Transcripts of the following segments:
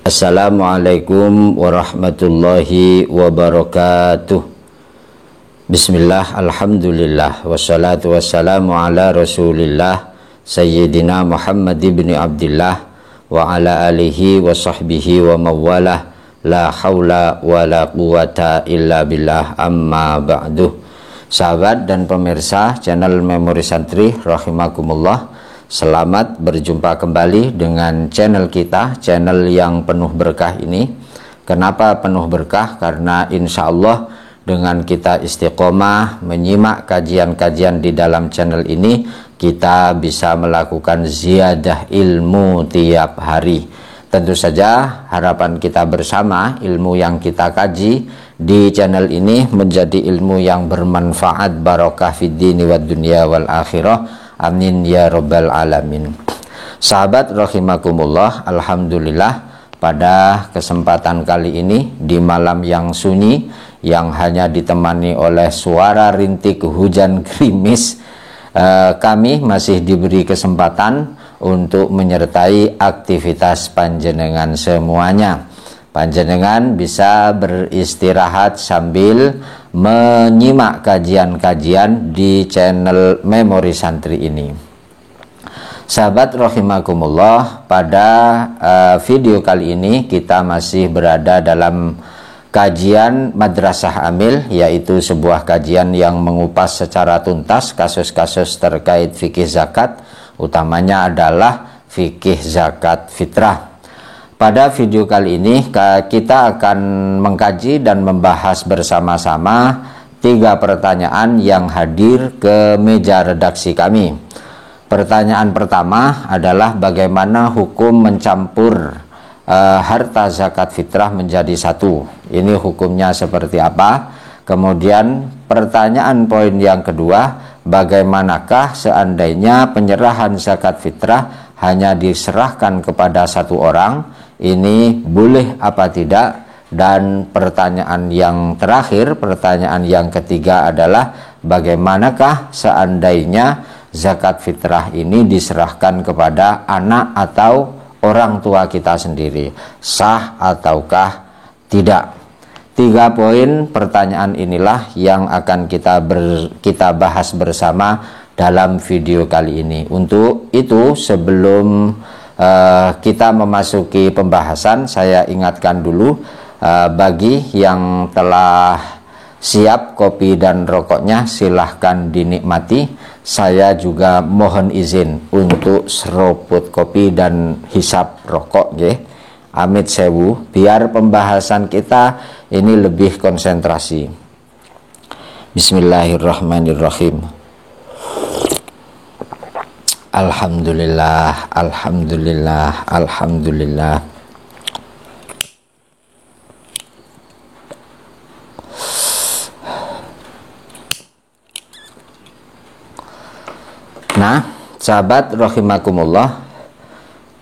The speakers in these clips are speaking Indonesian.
Assalamualaikum warahmatullahi wabarakatuh. Bismillah, alhamdulillah, wassalatu wassalamu ala rasulillah Sayyidina Muhammad ibn Abdillah wa ala alihi wa sahbihi wa mawalah. La hawla wa la quwata illa billah, amma ba'duh. Sahabat dan pemirsa channel Memori Santri rahimakumullah, selamat berjumpa kembali dengan channel kita, channel yang penuh berkah ini. Kenapa penuh berkah? Karena insya Allah dengan kita istiqomah menyimak kajian-kajian di dalam channel ini, kita bisa melakukan ziyadah ilmu tiap hari. Tentu saja harapan kita bersama, ilmu yang kita kaji di channel ini menjadi ilmu yang bermanfaat, barokah fid dini wad dunya wal akhirah. Amin ya rabbal alamin. Sahabat rahimakumullah, alhamdulillah pada kesempatan kali ini di malam yang sunyi yang hanya ditemani oleh suara rintik hujan gerimis, kami masih diberi kesempatan untuk menyertai aktivitas panjenengan semuanya. Panjenengan bisa beristirahat sambil menyimak kajian-kajian di channel Memori Santri ini. Sahabat rahimakumullah, pada video kali ini kita masih berada dalam kajian Madrasah Amil, yaitu sebuah kajian yang mengupas secara tuntas kasus-kasus terkait fikih zakat, utamanya adalah fikih zakat fitrah. Pada video kali ini kita akan mengkaji dan membahas bersama-sama 3 pertanyaan yang hadir ke meja redaksi kami. Pertanyaan pertama adalah bagaimana hukum mencampur harta zakat fitrah menjadi satu. Ini hukumnya seperti apa? Kemudian pertanyaan poin yang kedua, bagaimanakah seandainya penyerahan zakat fitrah hanya diserahkan kepada satu orang? Ini boleh apa tidak? Dan pertanyaan yang terakhir, pertanyaan yang ketiga adalah bagaimanakah seandainya zakat fitrah ini diserahkan kepada anak atau orang tua kita sendiri, sah ataukah tidak? 3 poin pertanyaan inilah yang akan kita bahas bersama dalam video kali ini. Untuk itu, sebelum kita memasuki pembahasan, saya ingatkan dulu bagi yang telah siap kopi dan rokoknya, silahkan dinikmati. Saya juga mohon izin untuk seruput kopi dan hisap rokok, nggih. Amit sewu, biar pembahasan kita ini lebih konsentrasi. Bismillahirrahmanirrahim. Alhamdulillah, alhamdulillah, alhamdulillah. Nah, sahabat rahimakumullah,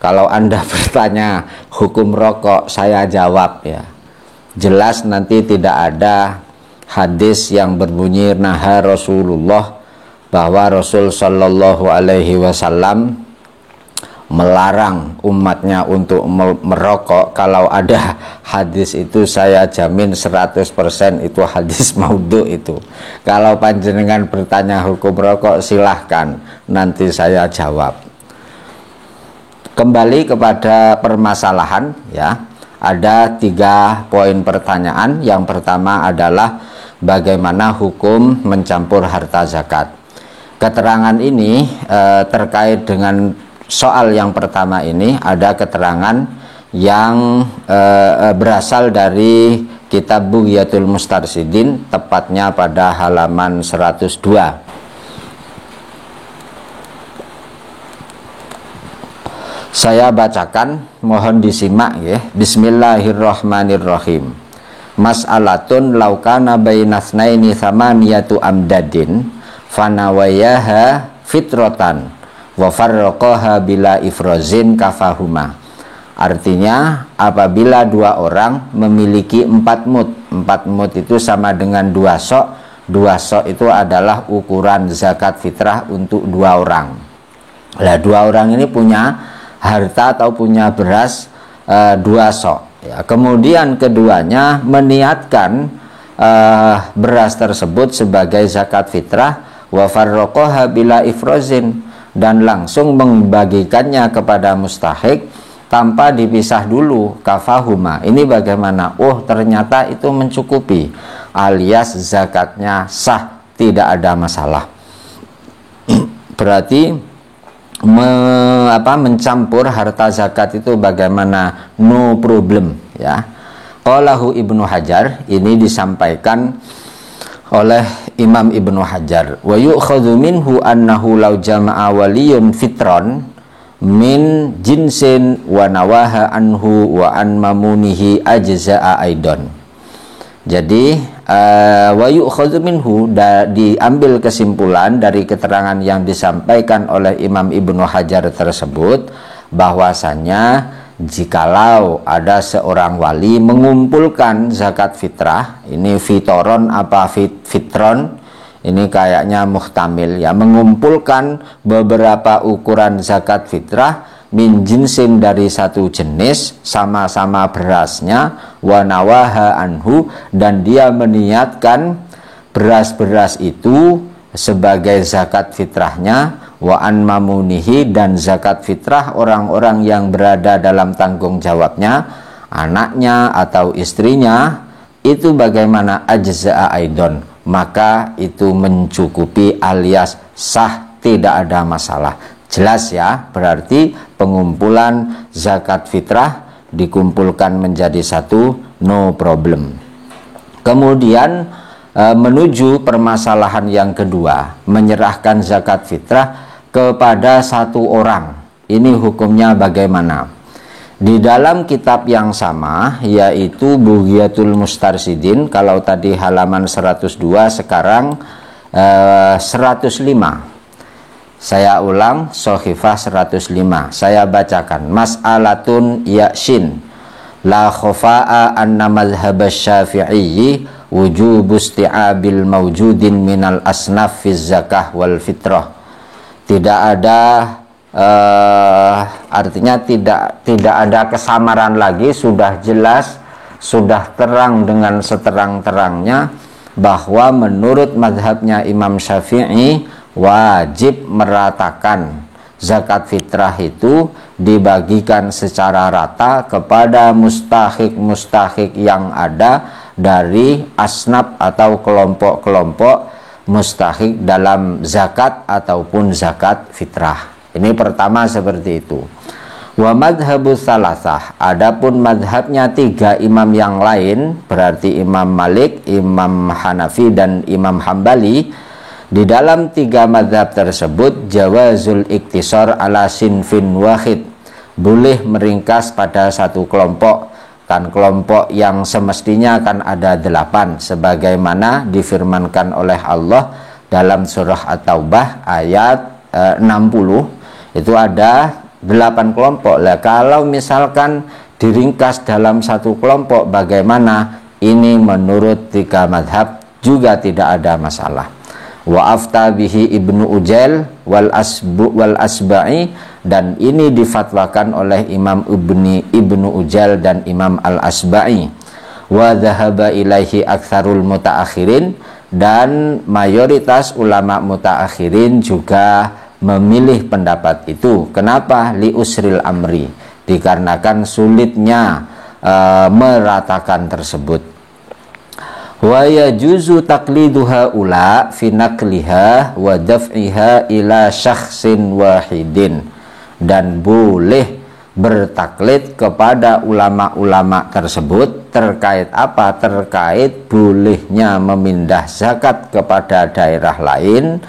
kalau Anda bertanya hukum rokok, saya jawab ya. Jelas nanti tidak ada hadis yang berbunyi naha Rasulullah, bahwa Rasul Shallallahu Alaihi Wasallam melarang umatnya untuk merokok. Kalau ada hadis itu, saya jamin 100% itu hadis maudhu itu. Kalau panjenengan bertanya hukum rokok, silahkan, nanti saya jawab. Kembali kepada permasalahan ya, ada 3 poin pertanyaan. Yang pertama adalah bagaimana hukum mencampur harta zakat. Keterangan ini terkait dengan soal yang pertama ini, ada keterangan yang berasal dari kitab Bughyatul Mustarsyidin, tepatnya pada halaman 102. Saya bacakan, mohon disimak ya. Bismillahirrahmanirrahim. Mas'alatun laukana bainasnaini thamaniyatu amdadin fanawayaha fitrotan wa farraqaha bila ifrozin kafahuma. Artinya, apabila 2 orang memiliki 4 mud. 4 mud itu sama dengan 2 sok. 2 sok itu adalah ukuran zakat fitrah untuk 2 orang. Nah, 2 orang ini punya harta atau punya beras 2 sok. Ya, kemudian keduanya meniatkan beras tersebut sebagai zakat fitrah, wa farraqaha bila ifrozin, dan langsung membagikannya kepada mustahik tanpa dipisah dulu. Kafahuma, ini bagaimana? Oh, ternyata itu mencukupi, alias zakatnya sah, tidak ada masalah. Berarti mencampur harta zakat itu bagaimana? No problem, ya. Qalahu Ibnu Hajar, ini disampaikan oleh Imam Ibnu Hajar. Wa yu'khadhu minhu annahu law jama'a waliyun fitron min jinsin wa nawaha anhu wa an mamunihi ajza'a aidon. Jadi wa yu'khadhu minhu, diambil kesimpulan dari keterangan yang disampaikan oleh Imam Ibnu Hajar tersebut, bahwasannya jikalau ada seorang wali mengumpulkan zakat fitrah, ini fitoron apa fitron, ini kayaknya muhtamil ya, mengumpulkan beberapa ukuran zakat fitrah min jinsin, dari satu jenis, sama-sama berasnya, wa nawaha anhu, dan dia meniatkan beras-beras itu sebagai zakat fitrahnya, wa an mamunihi, dan zakat fitrah orang-orang yang berada dalam tanggung jawabnya, anaknya atau istrinya, itu bagaimana? Ajza'a aidon, maka itu mencukupi alias sah, tidak ada masalah. Jelas ya, berarti pengumpulan zakat fitrah dikumpulkan menjadi satu, no problem. Kemudian menuju permasalahan yang kedua, menyerahkan zakat fitrah kepada satu orang. Ini hukumnya bagaimana? Di dalam kitab yang sama, yaitu Bughiyatul Mustarsidin, kalau tadi halaman 102, sekarang 105. Saya ulang, Sohifah 105. Saya bacakan. Mas'alatun yakshin la khofa'a anna madhhab syafi'i wujubu isti'abil mawjudin minal asnaf fiz zakah wal fitrah. Tidak ada artinya tidak ada kesamaran lagi, sudah jelas, sudah terang dengan seterang-terangnya bahwa menurut madhabnya Imam Syafi'i wajib meratakan zakat fitrah itu dibagikan secara rata kepada mustahik yang ada dari asnaf atau kelompok-kelompok mustahik dalam zakat ataupun zakat fitrah. Ini pertama seperti itu. Wa madhabus salasah, adapun madhabnya 3 imam yang lain, berarti Imam Malik, Imam Hanafi, dan Imam Hambali. Di dalam 3 madhab tersebut, jawazul iktisar ala sinfin wahid, boleh meringkas pada satu kelompok, kan kelompok yang semestinya kan ada 8, sebagaimana difirmankan oleh Allah dalam surah At-Taubah ayat 60, itu ada 8 kelompok. Lah kalau misalkan diringkas dalam satu kelompok, bagaimana? Ini menurut 3 madhab juga tidak ada masalah. Wa afta bihi Ibnu Ujail wal Asba'i, dan ini difatwakan oleh Imam Ibnu Ujail dan Imam Al-Asba'i. Wa dhahaba ilaihi aktsarul mutaakhirin, dan mayoritas ulama mutaakhirin juga memilih pendapat itu. Kenapa? Li usril amri, dikarenakan sulitnya meratakan tersebut. Wa yajuzu taqliduha ula fi naqliha wa daf'iha ila syakhsin wahidin, dan boleh bertaklid kepada ulama-ulama tersebut terkait apa? Terkait bolehnya memindah zakat kepada daerah lain,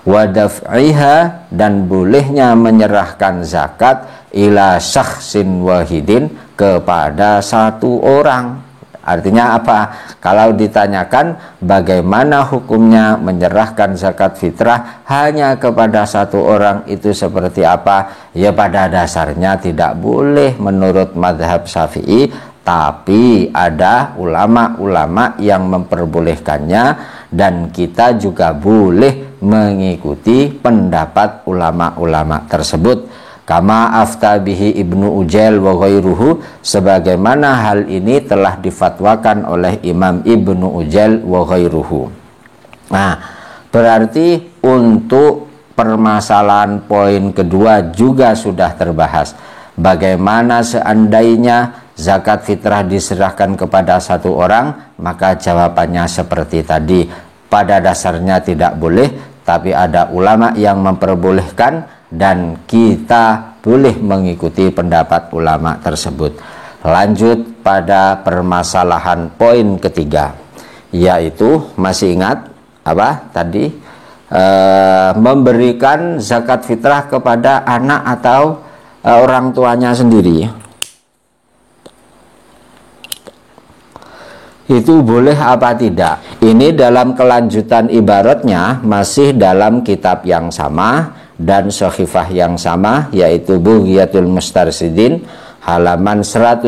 wa daf'iha, dan bolehnya menyerahkan zakat ila syakhsin wahidin, kepada satu orang. Artinya apa? Kalau ditanyakan bagaimana hukumnya menyerahkan zakat fitrah hanya kepada satu orang, itu seperti apa? Ya pada dasarnya tidak boleh menurut madhab Syafi'i, tapi ada ulama-ulama yang memperbolehkannya, dan kita juga boleh mengikuti pendapat ulama-ulama tersebut. kama afta bihi Ibnu Ujail wa ghairuhu, sebagaimana hal ini telah difatwakan oleh Imam Ibnu Ujail wa ghairuhu. Nah, berarti untuk permasalahan poin kedua juga sudah terbahas. Bagaimana seandainya zakat fitrah diserahkan kepada satu orang, maka jawabannya seperti tadi. Pada dasarnya tidak boleh, tapi ada ulama yang memperbolehkan dan kita boleh mengikuti pendapat ulama tersebut. Lanjut pada permasalahan poin ketiga, yaitu masih ingat apa tadi? Memberikan zakat fitrah kepada anak atau orang tuanya sendiri. Itu boleh apa tidak? Ini dalam kelanjutan ibaratnya masih dalam kitab yang sama dan sahifah yang sama, yaitu Bughiyatul Mustarsidin halaman 105.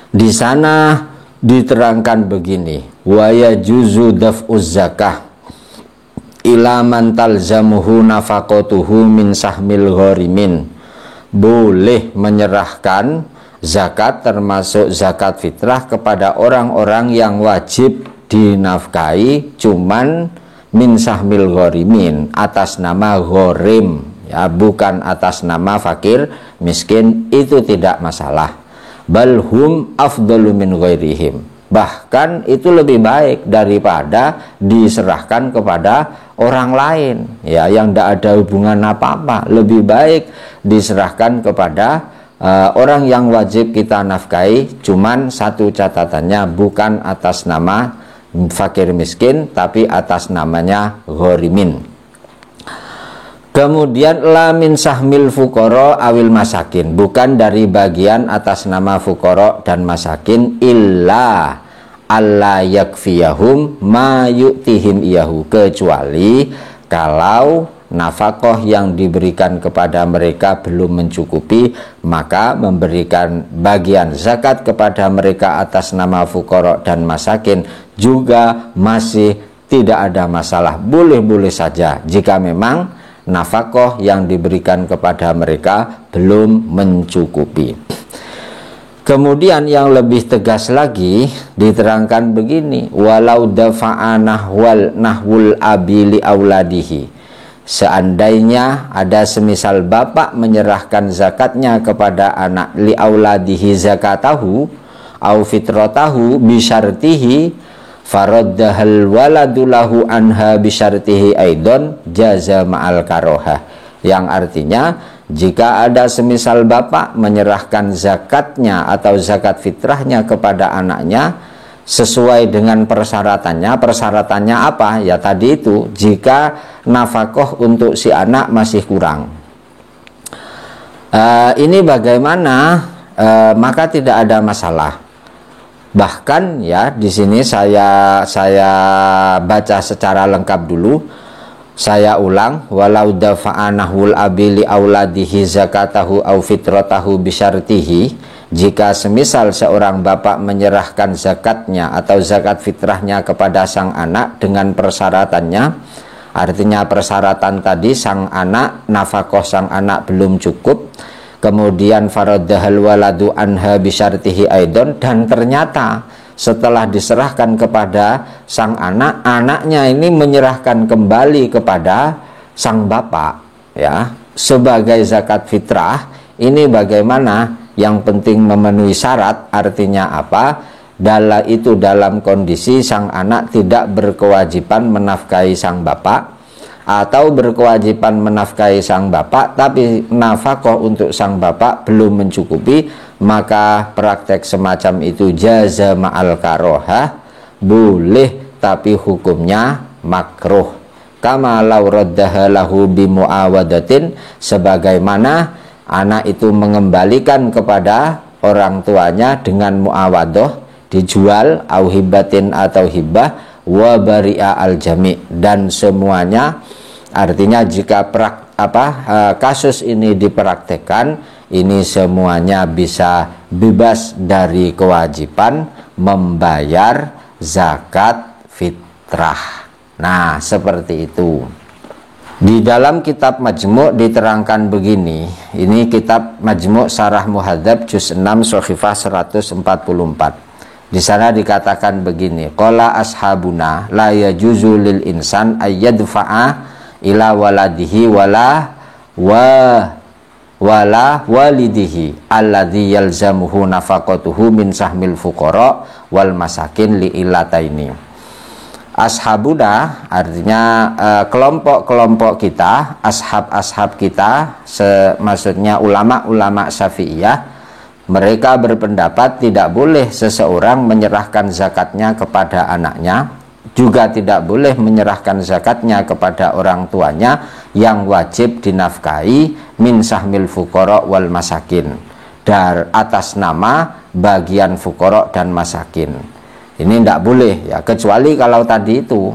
Di sana diterangkan begini, wa yajuzu daf'uz zakah ila man talzamuhu nafaqatuhu min sahmil gharimin. Boleh menyerahkan zakat termasuk zakat fitrah kepada orang-orang yang wajib dinafkahi cuman min sahmil gharimin, atas nama gharim ya, bukan atas nama fakir miskin. Itu tidak masalah. Bal hum afdalu min ghairihim, bahkan itu lebih baik daripada diserahkan kepada orang lain ya, yang tidak ada hubungan apa-apa. Lebih baik diserahkan kepada orang yang wajib kita nafkahi, cuman satu catatannya bukan atas nama fakir miskin, tapi atas namanya ghorimin. Kemudian la min sahmil fuqara awil masakin, bukan dari bagian atas nama fuqara dan masakin, illa alla yakfiyahum ma yu'tihim iyahu, kecuali kalau nafkah yang diberikan kepada mereka belum mencukupi, maka memberikan bagian zakat kepada mereka atas nama fuqara dan masakin juga masih tidak ada masalah, boleh-boleh saja jika memang nafkah yang diberikan kepada mereka belum mencukupi. Kemudian yang lebih tegas lagi diterangkan begini, walau dafa'a nahwul abi li auladihi, seandainya ada semisal bapak menyerahkan zakatnya kepada anak, li auladihi zakatahu au fitratahu bisyartihi faraddahal waladulahu anha bisyartihi aidon jaza ma'al karohah, yang artinya jika ada semisal bapak menyerahkan zakatnya atau zakat fitrahnya kepada anaknya sesuai dengan persyaratannya. Persyaratannya apa? Ya tadi itu, jika nafkah untuk si anak masih kurang. Ini bagaimana? Maka tidak ada masalah. Bahkan ya di sini saya baca secara lengkap dulu. Saya ulang, walau dafa'a nahwul abi li auladihi zakatahu au fitratahu bisyartihi, jika semisal seorang bapak menyerahkan zakatnya atau zakat fitrahnya kepada sang anak dengan persyaratannya, artinya persyaratan tadi sang anak, nafkah sang anak belum cukup, kemudian faraddahal waladu anha bisyartihi aidon, dan ternyata setelah diserahkan kepada sang anak, anaknya ini menyerahkan kembali kepada sang bapak ya sebagai zakat fitrah. Ini bagaimana? Yang penting memenuhi syarat, artinya apa? Dalam kondisi sang anak tidak berkewajiban menafkahi sang bapak, atau berkewajiban menafkahi sang bapak tapi nafkah untuk sang bapak belum mencukupi, maka praktek semacam itu jaza ma'al karohah, boleh tapi hukumnya makruh. Kama law raddaha lahu bimuawadatin, sebagaimana anak itu mengembalikan kepada orang tuanya dengan muawadah, dijual, au hibatin atau hibah, wa bari'a al jami', dan semuanya. Artinya jika kasus ini dipraktekkan, ini semuanya bisa bebas dari kewajiban membayar zakat fitrah. Nah, seperti itu. Di dalam kitab Majmu' diterangkan begini. Ini kitab Majmu' Syarah Muhadzab juz 6 Shahifah 144. Di sana dikatakan begini, qala ashabuna la yajuzu lil insan ayyadfa'a ila waladihi wala walidihi alladhi yalzamuhu nafaqatuhu min sahmil fuqara wal masakin li illataini. Ashabuna artinya kelompok-kelompok kita, ashab-ashab kita, maksudnya ulama-ulama Syafi'iyah, mereka berpendapat tidak boleh seseorang menyerahkan zakatnya kepada anaknya, juga tidak boleh menyerahkan zakatnya kepada orang tuanya yang wajib dinafkahi min sahmil fuqara wal masakin, dari atas nama bagian fuqara dan masakin. Ini tidak boleh ya, kecuali kalau tadi itu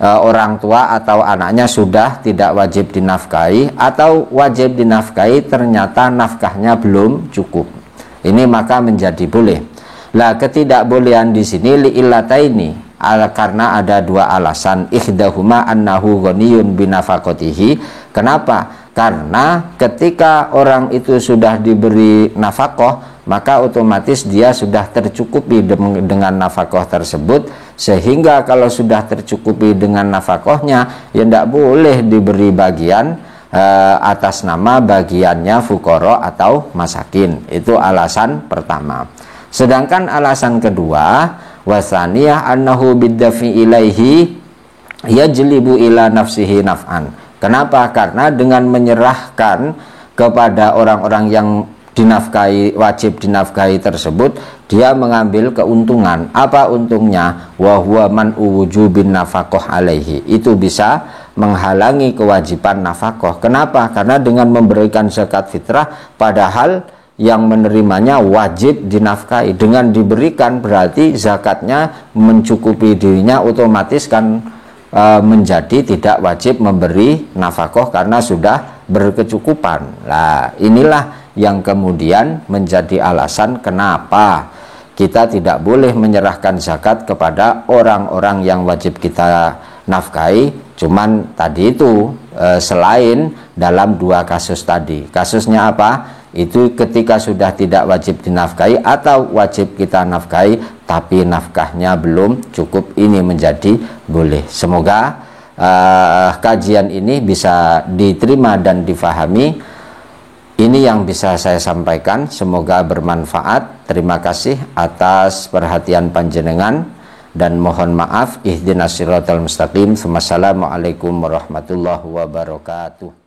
orang tua atau anaknya sudah tidak wajib dinafkahi atau wajib dinafkahi ternyata nafkahnya belum cukup. Ini maka menjadi boleh. Lah ketidakbolehan di sini liillataini, karena ada dua alasan. Ikhdahuma annahu ghaniyun binafaqatihi. Kenapa? Karena ketika orang itu sudah diberi nafkah, maka otomatis dia sudah tercukupi dengan nafkah tersebut, sehingga kalau sudah tercukupi dengan nafkahnya, ya tidak boleh diberi bagian atas nama bagiannya fuqara atau masakin. Itu alasan pertama. Sedangkan alasan kedua, wasaniyah annahu biddafi ilaihi yajlibu ila nafsihi naf'an. Kenapa? Karena dengan menyerahkan kepada orang-orang yang dinafkahi, wajib dinafkahi tersebut, dia mengambil keuntungan. Apa untungnya? Wa huwa man'u wujubin nafaqah alaihi. Itu bisa menghalangi kewajiban nafkah. Kenapa? Karena dengan memberikan zakat fitrah, padahal yang menerimanya wajib dinafkahi. Dengan diberikan berarti zakatnya mencukupi dirinya, otomatis kan menjadi tidak wajib memberi nafkah karena sudah berkecukupan. Nah, inilah yang kemudian menjadi alasan kenapa kita tidak boleh menyerahkan zakat kepada orang-orang yang wajib kita nafkahi. Cuman tadi itu selain dalam dua kasus tadi. Kasusnya apa? Itu ketika sudah tidak wajib dinafkahi atau wajib kita nafkahi tapi nafkahnya belum cukup, ini menjadi boleh. Semoga kajian ini bisa diterima dan difahami. Ini yang bisa saya sampaikan, semoga bermanfaat. Terima kasih atas perhatian panjenengan dan mohon maaf. Ihdinas siratal mustaqim. Wassalamualaikum warahmatullahi wabarakatuh.